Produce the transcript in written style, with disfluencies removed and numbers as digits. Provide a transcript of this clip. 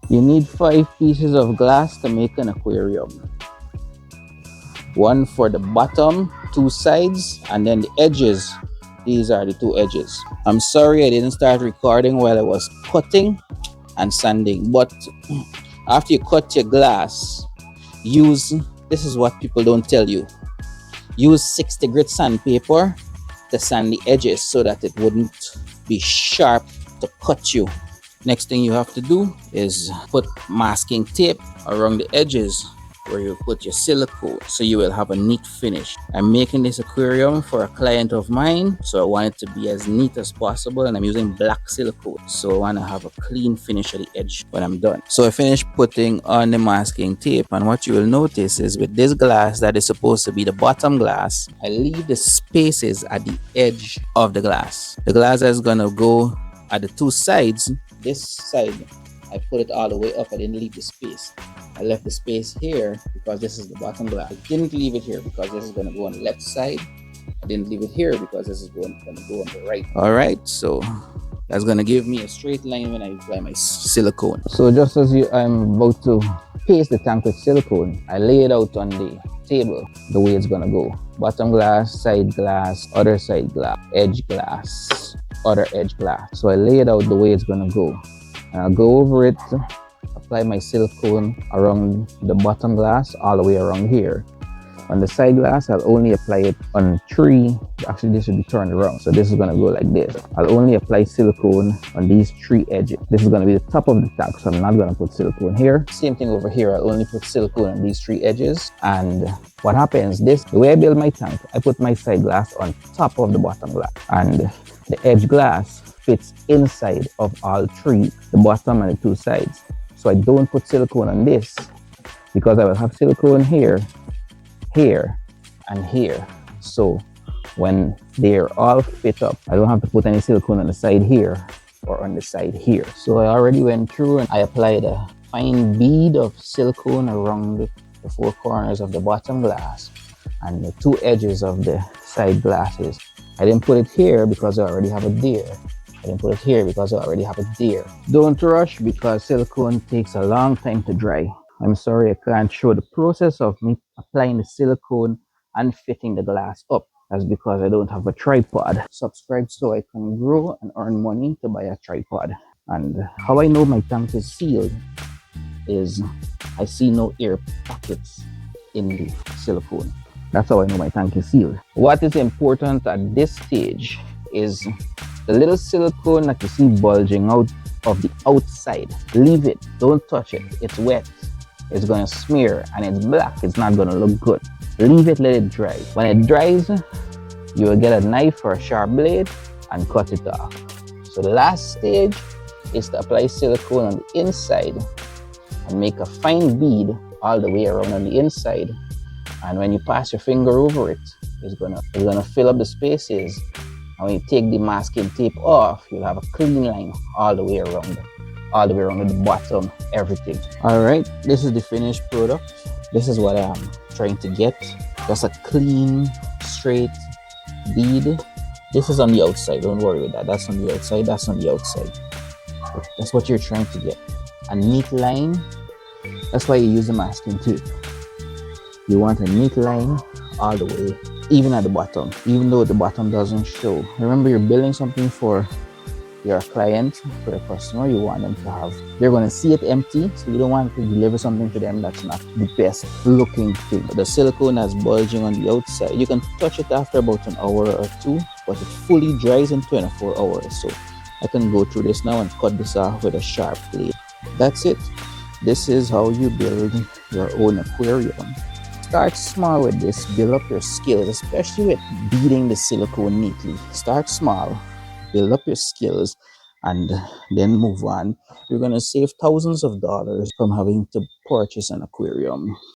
You need 5 pieces of glass to make an aquarium. One for the bottom, 2 sides, and then the edges. These are the 2 edges. I'm sorry I didn't start recording while I was cutting and sanding, but after you cut your glass, use, this is what people don't tell you, use 60 grit sandpaper to sand the edges so that it wouldn't be sharp to cut you. Next thing you have to do is put masking tape around the edges where you put your silicone so you will have a neat finish. I'm making this aquarium for a client of mine, so I want it to be as neat as possible, and I'm using black silicone, so I want to have a clean finish at the edge when I'm done. So I finished putting on the masking tape, and what you will notice is with this glass that is supposed to be the bottom glass, I leave the spaces at the edge of the glass. The glass is gonna go at the 2 sides. This side, I put it all the way up. I didn't leave the space. I left the space here because this is the bottom glass. I didn't leave it here because this is going to go on the left side. I didn't leave it here because this is going to go on the right. All right, so that's going to give me a straight line when I apply my silicone. So just as I'm about to paste the tank with silicone, I lay it out on the table the way it's going to go. Bottom glass, side glass, other side glass, edge glass, other edge glass. So I lay it out the way it's going to go. And I'll go over it, apply my silicone around the bottom glass all the way around here. On the side glass, I'll only apply it on 3. Actually, this should be turned around. So this is going to go like this. I'll only apply silicone on these 3 edges. This is going to be the top of the tank, so I'm not going to put silicone here. Same thing over here. I'll only put silicone on these 3 edges. And what happens, the way I build my tank, I put my side glass on top of the bottom glass. And the edge glass fits inside of all 3, the bottom and the 2 sides. So I don't put silicone on this because I will have silicone here, here, and here. So when they're all fit up, I don't have to put any silicone on the side here or on the side here. So I already went through and I applied a fine bead of silicone around the 4 corners of the bottom glass and the 2 edges of the side glasses. I didn't put it here because I already have it there. I didn't put it here because I already have it there. Don't rush because silicone takes a long time to dry. I'm sorry I can't show the process of me applying the silicone and fitting the glass up. That's because I don't have a tripod. Subscribe so I can grow and earn money to buy a tripod. And how I know my tank is sealed is I see no air pockets in the silicone. That's how I know my tank is sealed. What is important at this stage is the little silicone that you see bulging out of the outside. Leave it, don't touch it. It's wet, it's gonna smear, and it's black. It's not gonna look good. Leave it, let it dry. When it dries, you will get a knife or a sharp blade and cut it off. So the last stage is to apply silicone on the inside and make a fine bead all the way around on the inside. And when you pass your finger over it, it's gonna fill up the spaces. And when you take the masking tape off, you'll have a clean line all the way around the bottom, everything. All right, this is the finished product. This is what I'm trying to get. Just a clean, straight bead. This is on the outside, don't worry with that. That's on the outside, that's on the outside. That's what you're trying to get. A neat line. That's why you use the masking tape. You want a neat line all the way, even at the bottom, even though the bottom doesn't show. Remember, you're building something for your client, for the customer. You want them to have, they're going to see it empty, so you don't want to deliver something to them that's not the best looking thing. The silicone that's bulging on the outside, you can touch it after about an hour or 2, but it fully dries in 24 hours. So I can go through this now and cut this off with a sharp blade. That's it. This is how you build your own aquarium. Start small with this, build up your skills, especially with beading the silicone neatly. Start small, build up your skills, and then move on. You're going to save thousands of dollars from having to purchase an aquarium.